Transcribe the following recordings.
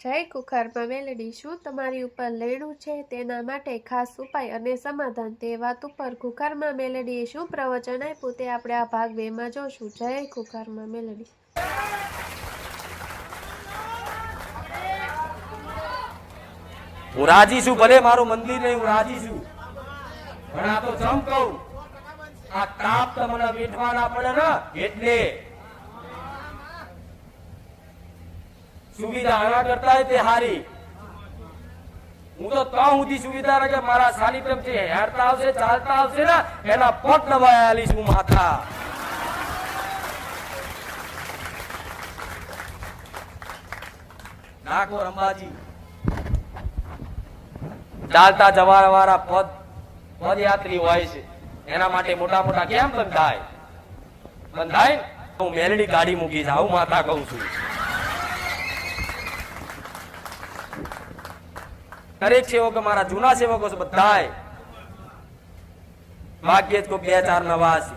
જય કુખારમાં મેલડી, શું તમારી ઉપર લેણું છે? તેના માટે ખાસ ઉપાય અને સમાધાન. તે વાત ઉપર કુખારમાં મેલડીએ શું પ્રવચન આપ્યું તે આપણે આ ભાગ 2 માં જોશું. જય કુખારમાં મેલડી. હું રાજી છું, ભલે મારું મંદિર નહીં, હું રાજી છું, પણ આ તો જમ કહું, આ તાપ તમને વેઠવા ના પડે ને, એટલે સુવિધા આના કરતા તે હારી. હું તો સુધી સુવિધા કે મારા સાનિધ્યમ છે, હેરતા આવશે, ચાલતા આવશે ને, એના પગ દબાયા આલીશ હું માથા. નાખો અંબાજી ચાલતા જવા વાળા પદયાત્રી હોય છે, એના માટે મોટા મોટા કેમ બંધાય? હું મેલડી ગાડી મૂકીશ, આવું માતા કહું છું. દરેક સેવકો મારા જૂના સેવકો છે, બધાય ભાગ્યે જ કોઈ 2-4 નવા છે,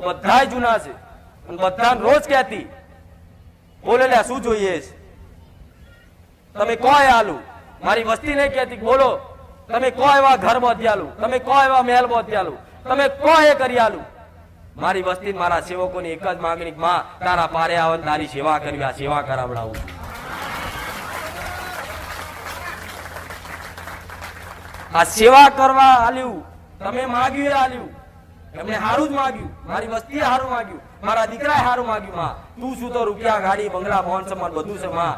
બધાય જૂના છે, અને બધા રોજ કહેતી બોલે લ્યા શું જોઈએ છે? તમે કોઈ આલુ મારી વસ્તી નહીં કહેતી, બોલો તમે કો એવા ઘર બાંધી આલું, તમે કો એવા મહેલ બાંધી આલું, તમે કો એ કરી આલું. મારી વસ્તી મારા સેવકોની એક જ માંગણી, માં તારા પારે આવે તારી સેવા કરવી, આ સેવા કરાવડાવું. આ સેવા કરવા આલ્યું, તમે માગ્યું આલ્યું, એમને હારું જ માગ્યું, મારી વસ્તીએ હારું માગ્યું, મારા દીકરાએ હારું માગ્યું. માં તું શું તો રૂપિયા, ગાડી, બંગલા, મોહન સમાન બધું છે. માં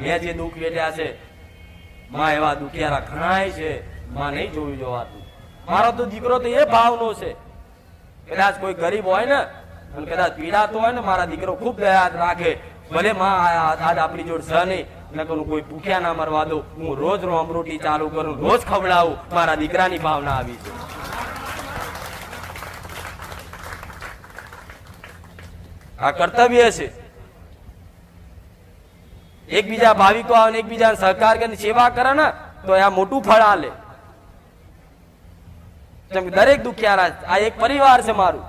મેં જે દુઃખ વેઠ્યા છે, માં એવા દુખિયારા ઘણાય છે, માં નહીં જોયું જોવાતું. મારો તો દીકરો તો એ ભાવનો છે, કદાચ કોઈ ગરીબ હોય ને અને કદાચ પીડાતો હોય ને, મારા દીકરો ખૂબ દયા રાખે, ભલે માં આજ આપણી જોડ છે નહીં, નકર કોઈ ભૂખ્યા ના મરવા દો, હું રોજ રોમરોટી ચાલુ કરું, રોજ ખવડાવું. મારા દીકરાની ભાવના આવી છે. આ કર્તવ્ય છે. એકબીજા ભાવિકો આવે, એકબીજા સહકાર કરીને સેવા કરે ને, તો આ મોટું ફળ આલે. દરેક દુખિયારા, આ એક પરિવાર છે મારું.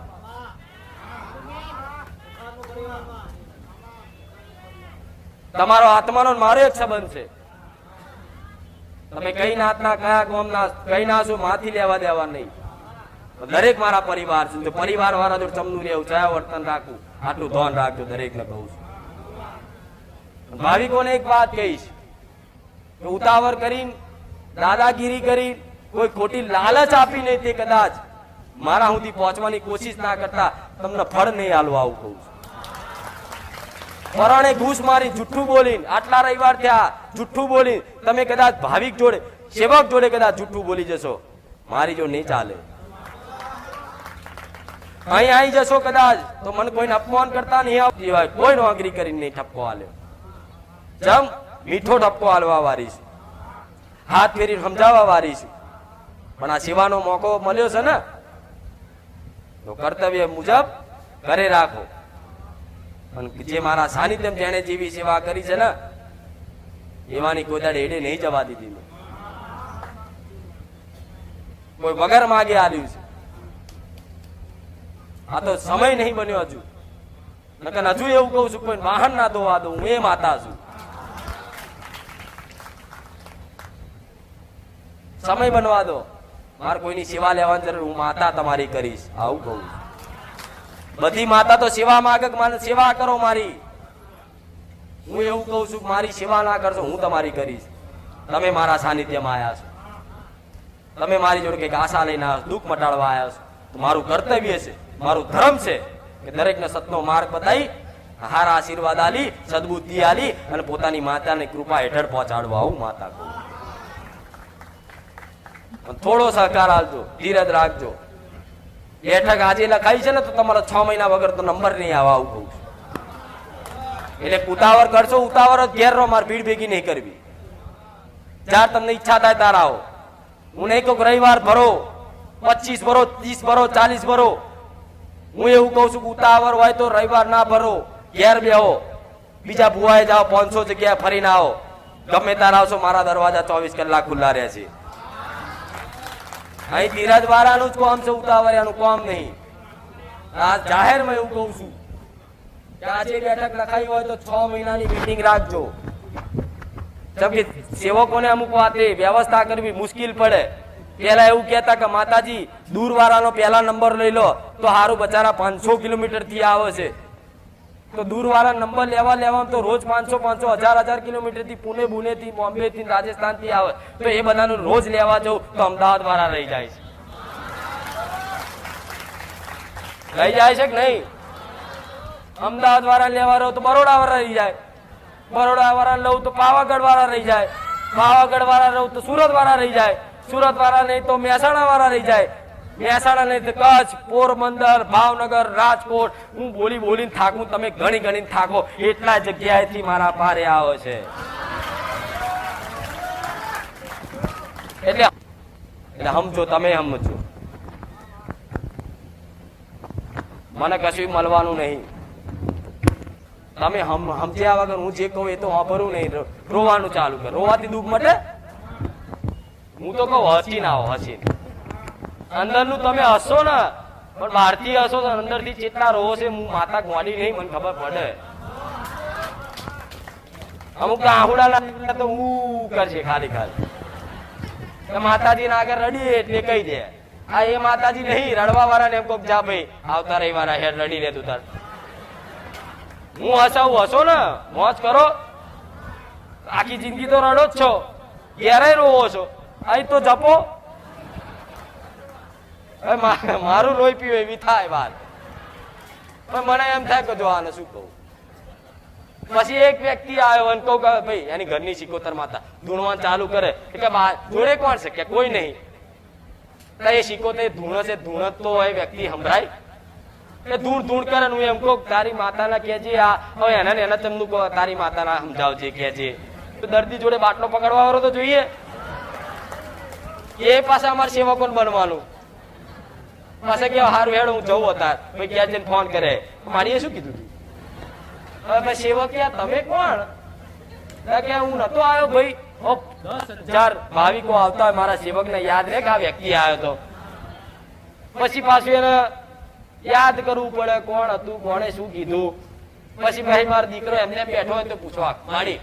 તમારો આત્માનો મારો એક સંબંધ છે. તમે કઈ નાતના, કયા ગામના, કઈ ના છો, માથી લેવા દેવા નહીં. દરેક મારા પરિવાર છે. પરિવાર વાળા જોડે ચમનું રહેવું, ચયા વર્તન રાખવું, આટલું ધ્યાન રાખજો. દરેક ને કહું છું. ભાવિકોને એક વાત કહીશ કે ઉતાવળ કરીને, દાદાગીરી કરી, કોઈ ખોટી લાલચ આપી નહીં, તે કદાચ મારા સુધી પહોંચવાની કોશિશ ના કરતા તમને ફળ નહીં આલવા, આવું કહું છું. પરાણે ઘૂસ મારી, જુઠ્ઠું બોલીને, આટલા રવિવાર થયા જુઠ્ઠું બોલી, તમે કદાચ ભાવિક જોડે, સેવક જોડે કદાચ જુઠ્ઠું બોલી જશો, મારી જોડે નહીં ચાલે. અહીં આવી જશો કદાચ તો મને કોઈને અપમાન કરતા નહીં આવતી હોય, કોઈ નોકરી કરીને નહીં ઠપકો આલે. જમ મીઠો ઠપકો હાલવા વાળી છું, હાથ ફેરી સમજાવવા વાળી છું, પણ આ સેવાનો મોકો મળ્યો છે ને, તો કર્તવ્ય મુજબ ઘરે રાખો. અને જે મારા સાનિધ્યમ જેને જેવી સેવા કરી છે ને, એવાની કોઈ દાડે એડે નહીં જવા દીધી. કોઈ વગર માગે આલ્યું છે. આ તો સમય નહીં બન્યો હજુ, નકર હજુ એવું કહું છું, કોઈ વાહન ના ધોવા દઉં, હું એ માતા છું. સમય બનવા દો, મારે કોઈની સેવા લેવાની જરૂર, હું માતા તમારી કરીશ, આવું કહું. બધી માતા તો સેવા માંગે, મને સેવા કરો મારી. હું એવું કહું છું, મારી સેવા ના કરશો, હું તમારી કરીશ. તમે મારા સાનિધ્યમાં આવ્યા છો, તમે મારી જોડે કઈક આશા લઈને આવ્યા છો, દુઃખ મટાડવા આવ્યા છો, તો મારું કર્તવ્ય છે, મારું ધર્મ છે કે દરેકને સતનો માર્ગ બતાવી, હારા આશીર્વાદ આલી, સદબુદ્ધિ આલી, અને પોતાની માતાની કૃપા હેઠળ પહોંચાડવા, આવું માતા કહું. થોડો સહકાર આપજો, ધીરજ રાખજો. બેઠક આજે લખાઈ છે ને, તો તમારો 6 મહિના વગર તો નંબર નહીં આવે, આવું કહું છું. એટલે ઉતાવળ કરશો, ઉતાવળ જ ઘેર રહો, મારે ભીડ ભેગી નહીં કરવી. જ્યાં તમને ઈચ્છા થાય તાર આવો. હું નહીં કહું રવિવાર ભરો, 25 ભરો, 30 ભરો, 40 ભરો. હું એવું કહું છું કે ઉતાવળ હોય તો રવિવાર ના ભરો, ઘેર બેહો, બીજા ભુવાએ જાઓ, 500 જગ્યાએ ફરીને આવો. ગમે તાર આવશો, મારા દરવાજા 24 કલાક ખુલ્લા રહે છે. અહીં ધીરજ વાળાનું જ કામ છે, ઉતાવળિયાનું કામ નહીં. આ જાહેરમાં એવું કહું છું કે આજે બેઠક લખાઈ હોય તો 6 મહિનાની મીટિંગ રાખજો. જેમ કે સેવકોને અમુક વાતે વ્યવસ્થા કરવી મુશ્કેલ પડે. પેલા એવું કહેતા કે માતાજી દૂર વાળાનો પહેલા નંબર લઈ લો તો હારું, બચારા 500 કિલોમીટર થી આવે છે, તો દૂર વાળા નંબર લેવા તો રોજ 500 1000 કિલોમીટર થી પુણે થી બોમ્બે થી રાજસ્થાન થી આવે, તો એ બધાનું રોજ લેવા જવું તો અમદાવાદ વાળા રહી જાય છે. રહી જાય છે કે નહીં? અમદાવાદ વાળા લેવા રહો તો બરોડા વાળા રહી જાય, બરોડા વાળા લઉં તો પાવાગઢ વાળા રહી જાય, પાવાગઢ વાળા રહું તો સુરત વાળા રહી જાય, સુરત વાળા નહીં તો મહેસાણા વાળા રહી જાય, મહેસાણા નહીં તો કચ્છ, પોરબંદર, ભાવનગર, રાજકોટ. હું બોલીને થાકું, તમે ગણીને થાકો, એટલા જગ્યાએથી મારા પારે આવે છે. એટલે સમજો, તમે સમજો, મને કશું મળવાનું નહીં. તમે સમજ્યા વગર હું જે કહું એ તો વાપરવું નહીં, રોવાનું ચાલુ કર. રોવાથી દુઃખ મટે? હું તો કહું હસીને આવો, હસીને. અંદરનું તમે હસો ને, પણ બહારથી હસો તો અંદરથી કેટલા રોવો છે હું માતા ગોડી નહીં, મને ખબર પડે. અમુક આહુડા ના તો હું કરશે ખાલી માતાજી ના આગળ રડીએ એટલે કહી દે આ એ માતાજી નહીં, રડવા વાળા ને એમ કોક જા ભાઈ આવતા રહી વાળા હેર રડી લે તું તાર. હું હસાવું, હસો ને, મોજ કરો. આખી જિંદગી તો રડો જ છો, ક્યારેય રોવો છો, અહીં તો જપો. મારું લોહી પીવું એવી થાય વાત, પણ મને એમ થાય કે જો આને શું કહું. પછી એક વ્યક્તિ આવ્યો અને કહું કે ભાઈ એની ઘરની સિકોતર માતા ધૂણવાન ચાલુ કરે કે જોડે કોણ છે કે કોઈ નહીં. એ સિકોતર ધૂણ છે, ધૂણ તો એ વ્યક્તિ સંભળાય એ ધૂણ કરે. હું એમ કહું તારી માતાના કહેજે, આ હવે એના ચમનું તારી માતાના સમજાવજે કહેજે. તો દર્દી જોડે બાટલો પકડવા વાળો તો જોઈએ. એ પાસે અમારે સેવકો બનવાનું. પાસે કે હારું હેડ હું જવું હતા ભાઈ ક્યાં જઈને ફોન કરે. મારીએ શું કીધું તું? હવે સેવક તમે કોણ? કે હું નતો આવ્યો ભાઈ, 10,000 ભાવિકો આવતા હોય મારા સેવક ને યાદ રહે કે આ વ્યક્તિ આવ્યો હતો. પછી પાછું એને યાદ કરવું પડે કોણ હતું, કોણે શું કીધું. પછી ભાઈ મારો દીકરો એમને બેઠો હોય તો પૂછવા માડી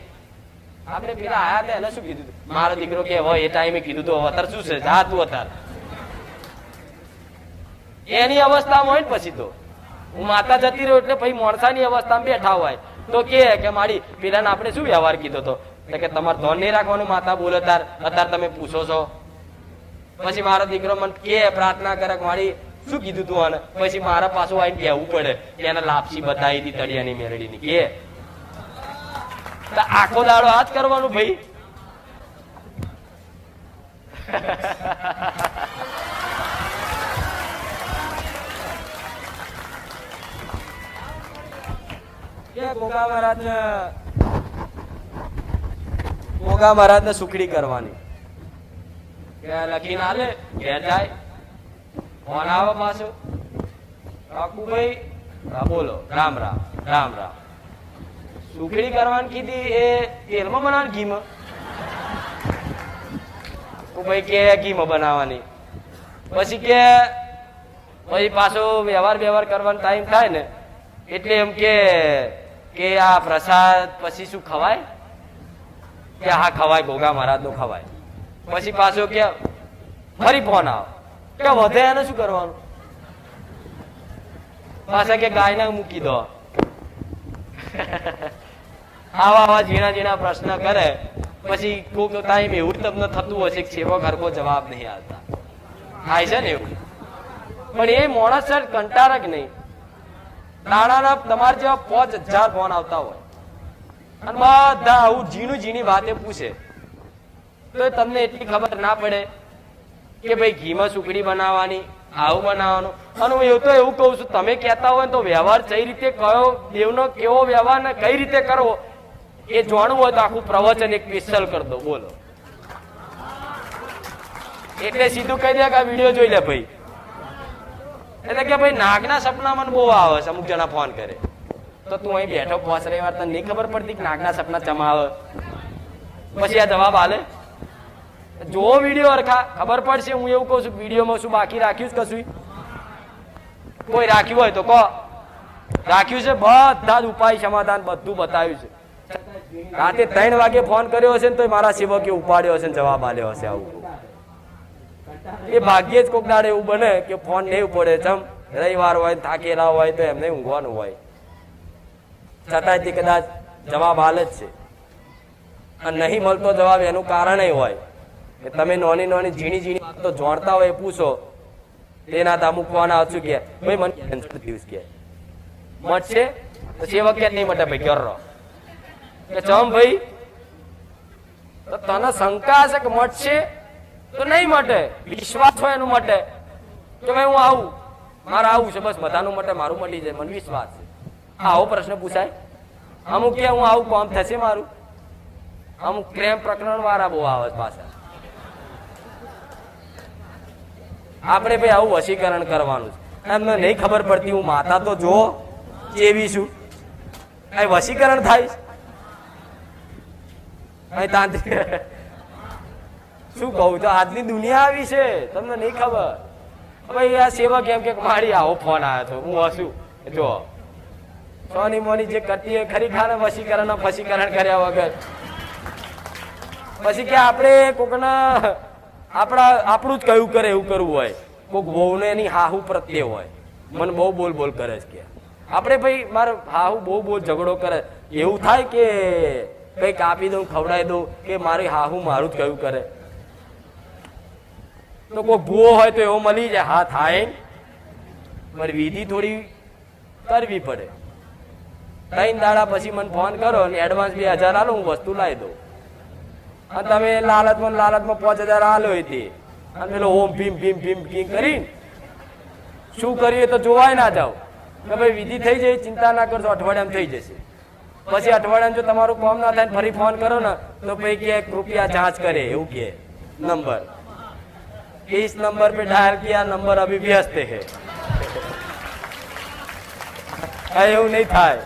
આપણે પેલા આયા હતા એને શું કીધું? મારો દીકરો કે હોય એ ટાઈમે કીધું તો અત્યારે શું છે, જા તું અત્યારે. એની અવસ્થામાં હોય ને પછી તો હું માતા જતી રહ્યો એટલે પછી મોણસાની અવસ્થામાં બેઠા હોય તો કે માડી પેલા આપણે શું વ્યવહાર કીધો હતો કે તમારે ધોન નહીં રાખવાનું, માતા બોલે અત્યારે તમે પૂછો છો. પછી મારો દીકરો મને કે પ્રાર્થના કરે માડી શું કીધું તું આને? પછી મારા પાછું આવીને કહેવું પડે કે એને લાપસી બતાવી હતી તળિયાની મેરડીની. કે આખો દાડો આ જ કરવાનું ભાઈ. ગોગા મહારાજ ને સુખડી કરવાની લખીને આલે ઘેર જાય ફોન આવે પાછો કાકુભાઈ બોલો રામ રામ રામ રામ. સુખડી કરવાની કીધી એ તેલમાં બનાવવાની ઘીમાં? ભાઈ કે ઘીમાં બનાવવાની. પછી કે પછી પાછો વ્યવહાર કરવાનો ટાઈમ થાય ને એટલે એમ કે આ પ્રસાદ પછી શું ખવાય? કે હા ખવાય, ગોગા મહારાજ નો ખવાય. પછી પાછો કે ફરી ફોન આવે કે વધે એને શું કરવાનું? પાછા કે ગાયના મૂકી દો. આવા ઝીણા પ્રશ્ન કરે. પછી કોઈક ટાઈમ એવું તમને થતું હશે કે સેવક હરખો જવાબ નહીં આવતા, થાય છે ને એવું. પણ એ માણસ સર કંટાળક નહીં. નાણાના તમારે જેવા 5,000 ફોન આવતા હોય અને બધા આવું ઝીણી વાતે પૂછે તો તમને એટલી ખબર ના પડે કે ભાઈ ઘીમાં સુખડી બનાવવાની, આવું બનાવવાનું. અને હું એવું કહું છું, તમે કહેતા હોય તો વ્યવહાર કઈ રીતે કયો દેવનો કેવો વ્યવહાર ને કઈ રીતે કરવો એ જાણવું હોય તો આખું પ્રવચન એક સ્પેશિયલ કરી દો. બોલો એટલે સીધું કહી દે કે આ વિડીયો જોઈ લે ભાઈ. એટલે કે ભાઈ નાગના સપના મને બહુ આવે છે. અમુક જણા ફોન કરે તો તું અહીં બેઠો 5 રવિવાર તને નહીં ખબર પડતી કે નાગના સપના ચમા આવે? પછી આ જવાબ આલે? જો વિડીયો હરખા ખબર પડશે. હું એવું કહું છું વિડીયોમાં શું બાકી રાખ્યું છે? કશું કોઈ રાખ્યું હોય તો કહો. રાખ્યું છે, બધા જ ઉપાય સમાધાન બધું બતાવ્યું છે. રાતે 3 વાગે ફોન કર્યો હશે ને તો મારા સેવકે ઉપાડ્યો હશે ને જવાબ આલ્યો હશે. આવું એ ભાગ્યે જ કોક દાડે એવું બને કે ફોન નહીં પડે, ચમ રવિવાર હોય થાકેલા હોય તો એમને ઊંઘવાનું હોય, છતાંયથી કદાચ જવાબ હાલ જ છે. અને નહીં મળતો જવાબ એનું કારણ હોય કે તમે નાની નાની ઝીણી ઝીણી વાતો જાણતા હોય એ પૂછો, તેના તા મૂકવાના હતું કે ભાઈ મને દિવસ કે મળશે તો સેવક કે નહીં મટે ભાઈ ઘર કે ચમ ભાઈ તો તને શંકા હશે કે મળશે તો નહીં મટે, વિશ્વાસ હોય એનું મટે કે ભાઈ હું આવું, મારે આવું છે, બસ બધાનું મટે મારું મટી જાય, મને વિશ્વાસ છે. આવો પ્રશ્ન પૂછાય? અમુક કે હું આવું કામ થશે મારું, અમુક પ્રેમ પ્રકરણ વાળા બહુ આવે પાછા. આપણે ભાઈ આવું વશીકરણ કરવાનું છે. એમને નહીં ખબર પડતી હું માતા તો જો કેવી છું, કઈ વશીકરણ થાય તાંત્રિક શું કહું તો આજની દુનિયા આવી છે, તમને નહીં ખબર. ભાઈ આ સેવા કેમ કે મારી આવો ફોન આવ્યો હતો, હું હસું જો સોની મોની જે કરતી હોય ખરી ખાને વશીકરણ ફસીકરણ કર્યા વગર. પછી કે આપણે કોકના આપણું જ કયું કરે એવું કરવું હોય, કોક વહુને એની હાહુ પ્રત્યે હોય મને બહુ બોલ બોલ કરે છે કે આપણે ભાઈ મારે હાહુ બહુ બહુ ઝઘડો કરે, એવું થાય કે કઈ કાપી દઉં ખવડાવી દઉં કે મારી હાહુ મારું જ કયું કરે. તો કોઈ ભૂવો હોય તો એવો મળી જાય, હા થાય મારી વિધિ થોડી કરવી પડે. 3 દાડા પછી મને ફોન કરો અને એડવાન્સ 2000 આલો, હું વસ્તુ લાવી દઉં. અને તમે લાલચમાં 5000 આલો હતી અને પેલો ઓમ ભીમ ભીમ ભીમ ભીમ કરી શું કરીએ તો જોવાય ના જાવ કે ભાઈ વિધિ થઈ જાય, ચિંતા ના કરશો, અઠવાડિયામાં થઈ જશે. પછી અઠવાડિયામાં જો તમારું કામ ના થાય ફરી ફોન કરો ને તો ભાઈ કે કૃપયા जांच करे એવું કે નંબર इस नंबर पे डायल किया, नंबर अभी व्यस्त है. એવું નહીં થાય.